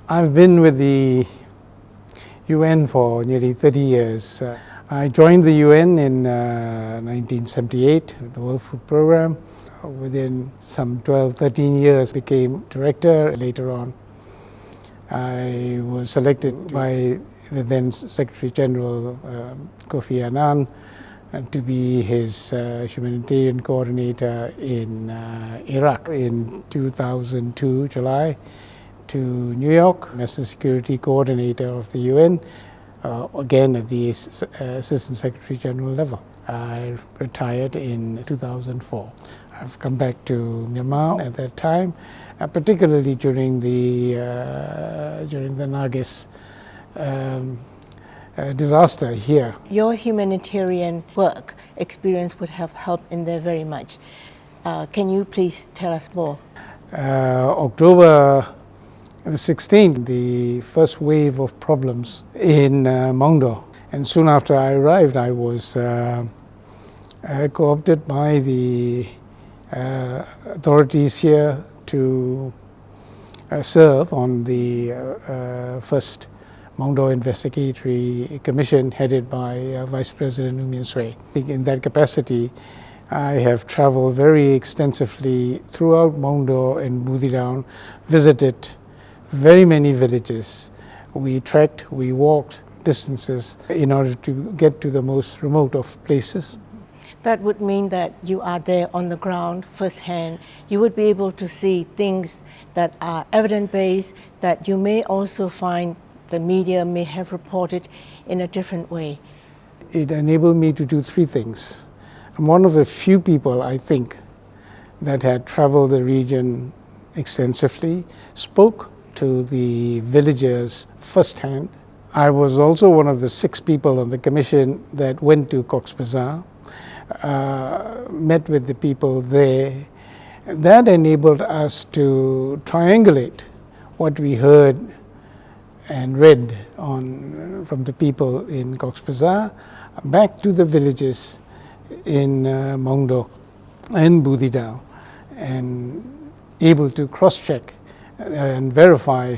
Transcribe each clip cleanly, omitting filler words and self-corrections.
I've been with the UN for nearly 30 years. I joined the UN in 1978, the World Food Programme. Within some 12-13 years, became director. Later on, I was selected by the then Secretary General Kofi Annan to be his humanitarian coordinator in Iraq in 2002, July, to New York as the security coordinator of the UN, again at the Assistant Secretary General level. I retired in 2004. I've come back to Myanmar at that time, particularly during the Nargis disaster here. Your humanitarian work experience would have helped in there very much. Can you please tell us more? October the 16th, the first wave of problems in Mongdo. And soon after I arrived, I was co-opted by the authorities here to serve on the first Mongdo Investigatory Commission headed by Vice President U Min Sway. In that capacity, I have traveled very extensively throughout Mongdo and Buthidaung, visited very many villages. We trekked, we walked distances in order to get to the most remote of places. That would mean that you are there on the ground firsthand. You would be able to see things that are evidence-based that you may also find the media may have reported in a different way. It enabled me to do three things. I'm one of the few people, I think, that had traveled the region extensively, spoke to the villagers firsthand. I was also one of the 6 people on the commission that went to Cox's Bazar, met with the people there. That enabled us to triangulate what we heard and read from the people in Cox's Bazar back to the villages in Mongdo and Buthidaung, and able to cross-check and verify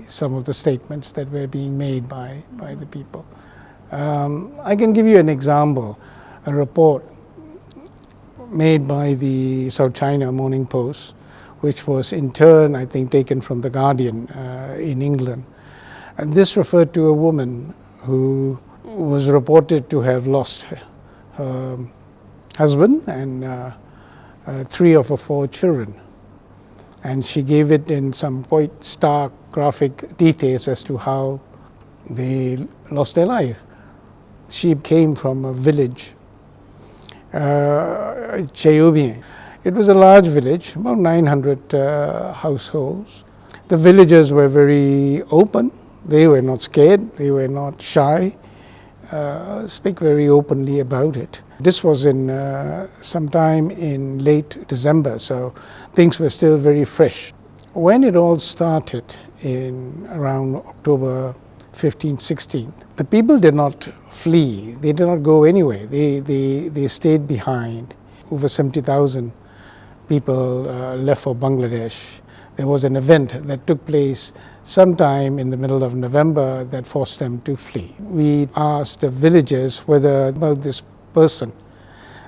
some of the statements that were being made by the people. I can give you an example, a report made by the South China Morning Post, which was in turn, I think, taken from The Guardian in England. And this referred to a woman who was reported to have lost her husband and 3 of her 4 children. And she gave it in some quite stark graphic details as to how they lost their life. She came from a village, Cheobien. It was a large village, about 900 households. The villagers were very open. They were not scared. They were not shy. Speak very openly about it. This was in sometime in late December, so things were still very fresh. When it all started in around October 15th, 16th, the people did not flee. They did not go anywhere. They stayed behind. Over 70,000 people left for Bangladesh. There was an event that took place sometime in the middle of November that forced them to flee. We asked the villagers whether about this person.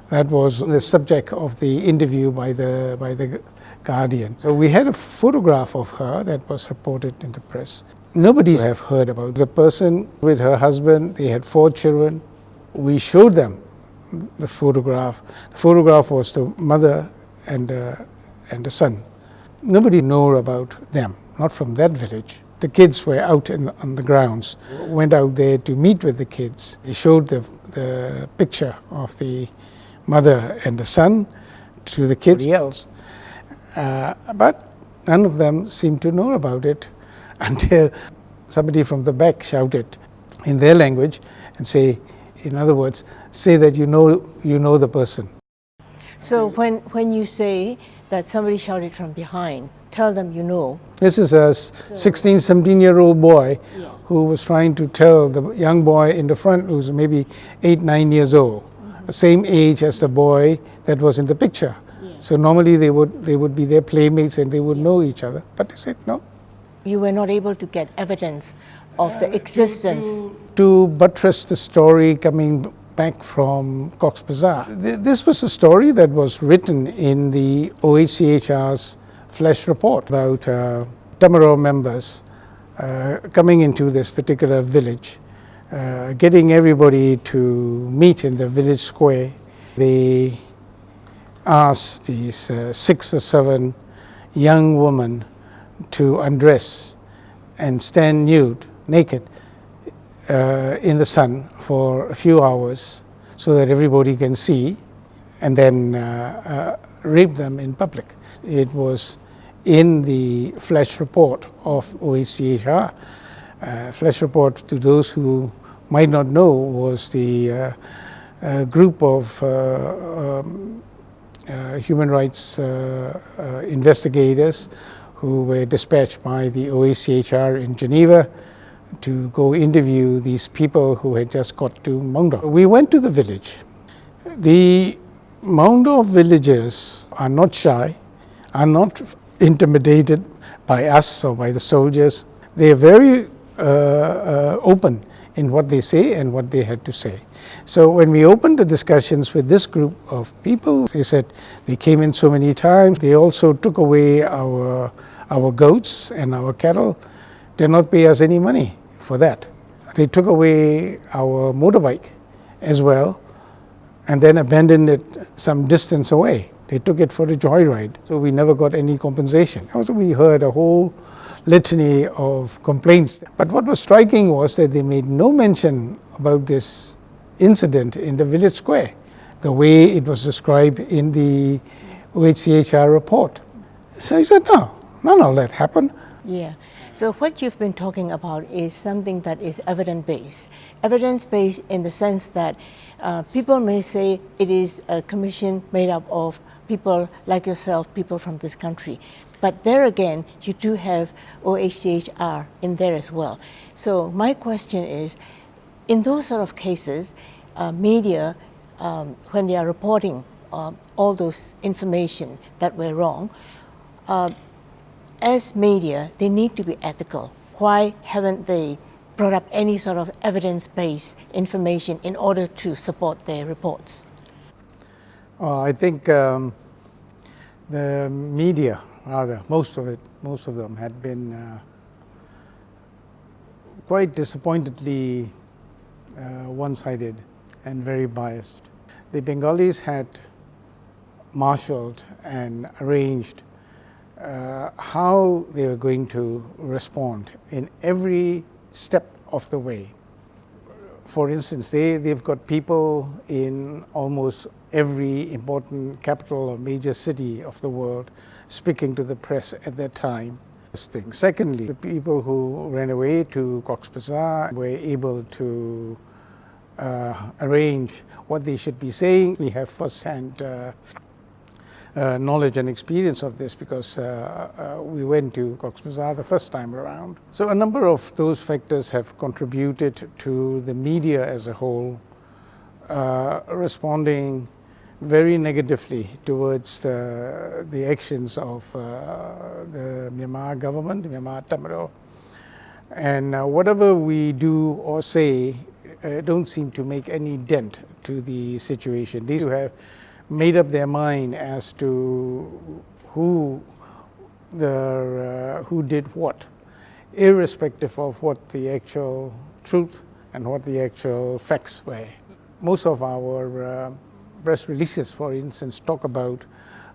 That was the subject of the interview by the Guardian. So we had a photograph of her that was reported in the press. Nobody have heard about the person with her husband. They had 4 children. We showed them the photograph. The photograph was the mother and the son. Nobody knew about them, not from that village. The kids were out on the grounds, went out there to meet with the kids. They showed the picture of the mother and the son to the kids else. But none of them seemed to know about it until somebody from the back shouted in their language and say, in other words, say that you know the person. So when you say that somebody shouted from behind, tell them you know. This is a 16, 17-year-old boy who was trying to tell the young boy in the front who was maybe 8, 9 years old, same age as the boy that was in the picture. So normally they would be their playmates and they would know each other. But they said no. you were not able to get evidence of the existence. To buttress the story coming back from Cox's Bazar, this was a story that was written in the OHCHR's flash report about Tamaro members coming into this particular village, getting everybody to meet in the village square. They asked these 6 or 7 young women to undress and stand naked in the sun for a few hours so that everybody can see, and then rape them in public. It was in the flash report of OHCHR. Flash report, to those who might not know, was the group of human rights investigators who were dispatched by the OHCHR in Geneva to go interview these people who had just got to Maungdaw. We went to the village. The Maungdaw villagers are not shy, are not intimidated by us or by the soldiers. They are very open in what they say and what they had to say. So when we opened the discussions with this group of people, they said they came in so many times. They also took away our goats and our cattle. Did not pay us any money for that. They took away our motorbike as well and then abandoned it some distance away. They took it for a joyride, so we never got any compensation. Also, we heard a whole litany of complaints. But what was striking was that they made no mention about this incident in the village square, the way it was described in the OHCHR report. So he said, no, none of that happened. Yeah. So what you've been talking about is something that is evidence-based. Evidence-based in the sense that people may say it is a commission made up of people like yourself, people from this country. But there again, you do have OHCHR in there as well. So my question is, in those sort of cases, media, when they are reporting all those information that were wrong, as media, they need to be ethical. Why haven't they brought up any sort of evidence-based information in order to support their reports? I think the media, rather, most of them had been quite disappointedly one-sided and very biased. The Bengalis had marshaled and arranged how they were going to respond in every step of the way. For instance, they've got people in almost every important capital or major city of the world speaking to the press at that time. Secondly, the people who ran away to Cox's Bazar were able to arrange what they should be saying. We have first-hand knowledge and experience of this because we went to Cox's Bazar the first time around. So a number of those factors have contributed to the media as a whole responding very negatively towards the actions of the Myanmar government, the Myanmar Tamaro. And whatever we do or say don't seem to make any dent to the situation. These who have made up their mind as to who did what, irrespective of what the actual truth and what the actual facts were. Most of our press releases, for instance, talk about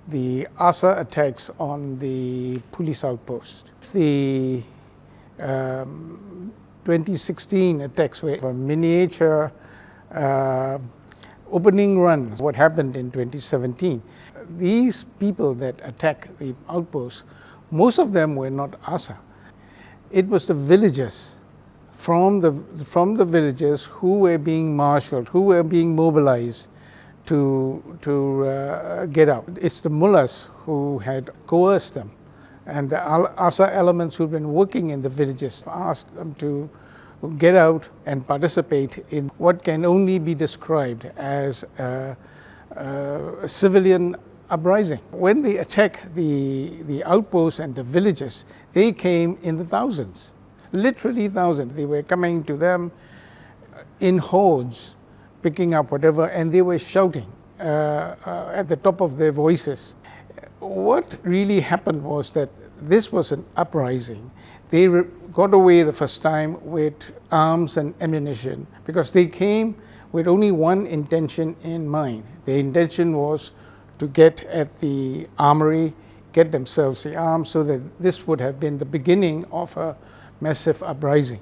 the ARSA attacks on the police outpost. The 2016 attacks were a miniature opening runs, what happened in 2017. These people that attacked the outposts, most of them were not ARSA. It was the villagers from the villagers who were being marshaled, who were being mobilized to get out. It's the mullahs who had coerced them, and the ARSA elements who've been working in the villages asked them to get out and participate in what can only be described as a civilian uprising. When they attacked the outposts and the villages, they came in the thousands, literally thousands. They were coming to them in hordes, picking up whatever, and they were shouting at the top of their voices. What really happened was that this was an uprising. They got away the first time with arms and ammunition because they came with only one intention in mind. The intention was to get at the armory, get themselves the arms, so that this would have been the beginning of a massive uprising.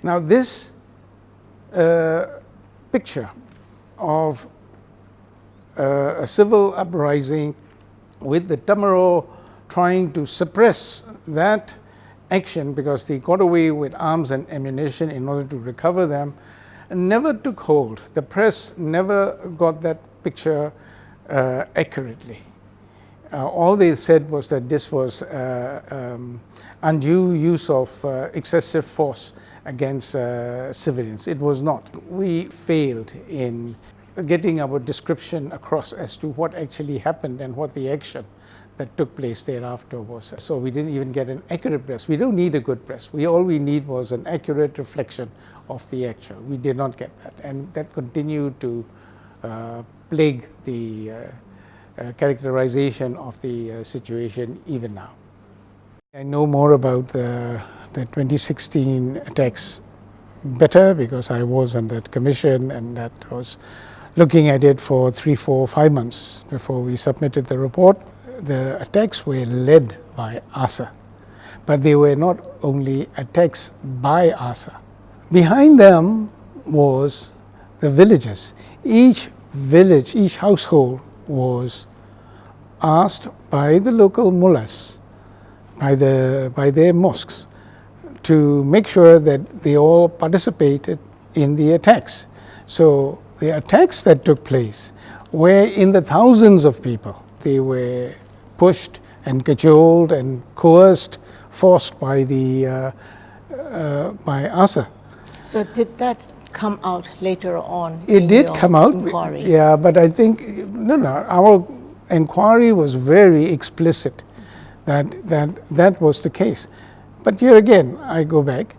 Now this picture of a civil uprising with the Tamaro trying to suppress that action because they got away with arms and ammunition in order to recover them, never took hold. The press never got that picture accurately. All they said was that this was undue use of excessive force against civilians. It was not. We failed in getting our description across as to what actually happened and what the action that took place thereafter was. So we didn't even get an accurate press. We don't need a good press. All we need was an accurate reflection of the actual. We did not get that, and that continued to plague the characterization of the situation even now. I know more about the 2016 attacks better because I was on that commission, and that was looking at it for 3, 4, 5 months before we submitted the report. The attacks were led by ARSA, but they were not only attacks by ARSA. Behind them was the villages. Each village, each household was asked by the local mullahs, by their mosques, to make sure that they all participated in the attacks. So the attacks that took place were in the thousands of people. They were pushed and cajoled and coerced, forced by by ARSA. So did that come out later on? It did come out, inquiry? yeah, but I think our inquiry was very explicit that was the case. But here again, I go back.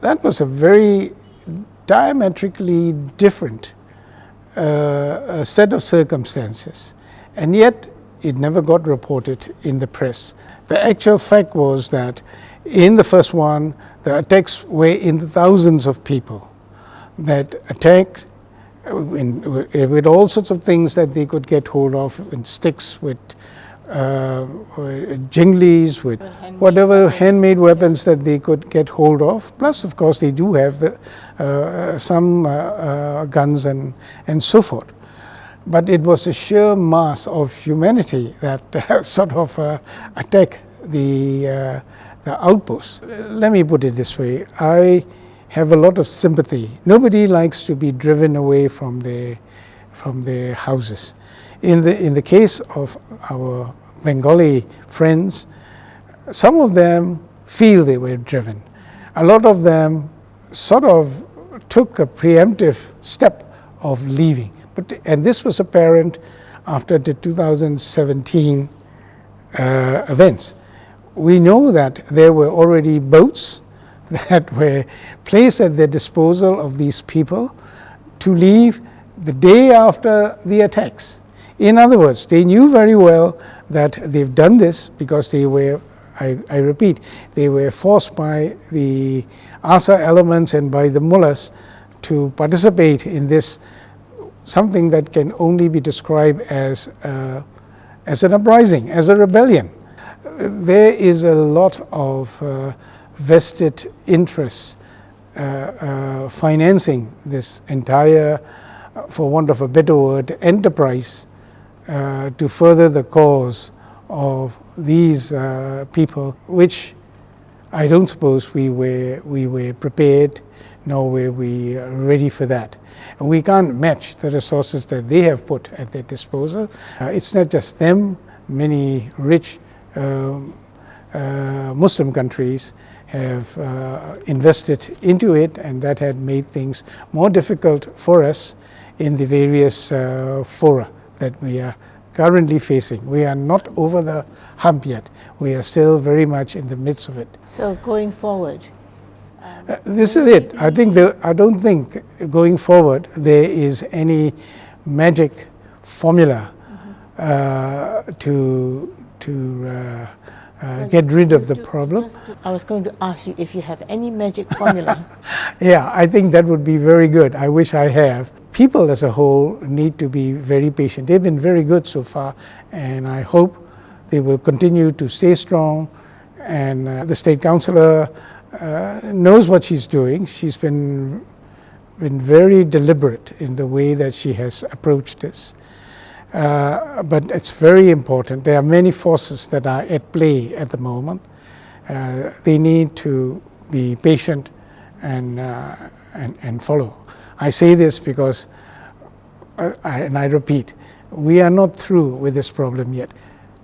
That was a very diametrically different set of circumstances, and yet it never got reported in the press. The actual fact was that in the first one, the attacks were in the thousands of people that attacked with all sorts of things that they could get hold of, in sticks, with jinglis, with whatever handmade weapons that they could get hold of. Plus, of course, they do have some guns and so forth. But it was the sheer mass of humanity that sort of attacked the outposts. Let me put it this way. I have a lot of sympathy. Nobody likes to be driven away from their houses. In the case of our Bengali friends, some of them feel they were driven. A lot of them sort of took a preemptive step of leaving. And this was apparent after the 2017 events. We know that there were already boats that were placed at the disposal of these people to leave the day after the attacks. In other words, they knew very well that they've done this because they were, I repeat, they were forced by the ARSA elements and by the mullahs to participate in this, something that can only be described as an uprising, as a rebellion. There is a lot of vested interests financing this entire, for want of a better word, enterprise to further the cause of these people, which I don't suppose we were prepared, nor were we ready for that. And we can't match the resources that they have put at their disposal. It's not just them. Many rich Muslim countries have invested into it, and that had made things more difficult for us in the various fora that we are currently facing. We are not over the hump yet. We are still very much in the midst of it. So going forward, This is it. I don't think going forward there is any magic formula to get rid of the problem. I was going to ask you if you have any magic formula. Yeah, I think that would be very good. I wish I have. People as a whole need to be very patient. They've been very good so far, and I hope they will continue to stay strong. And the State Councillor knows what she's doing. She's been very deliberate in the way that she has approached this. But it's very important. There are many forces that are at play at the moment. They need to be patient and follow. I say this because, and I repeat, we are not through with this problem yet.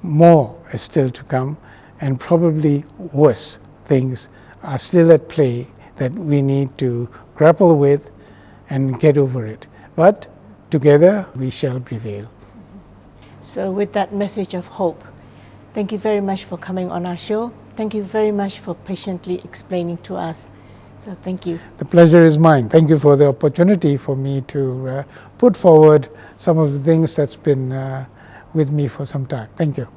More is still to come, and probably worse things are still at play that we need to grapple with and get over it. But together we shall prevail. So with that message of hope, thank you very much for coming on our show. Thank you very much for patiently explaining to us. So thank you. The pleasure is mine. Thank you for the opportunity for me to put forward some of the things that's been with me for some time. Thank you.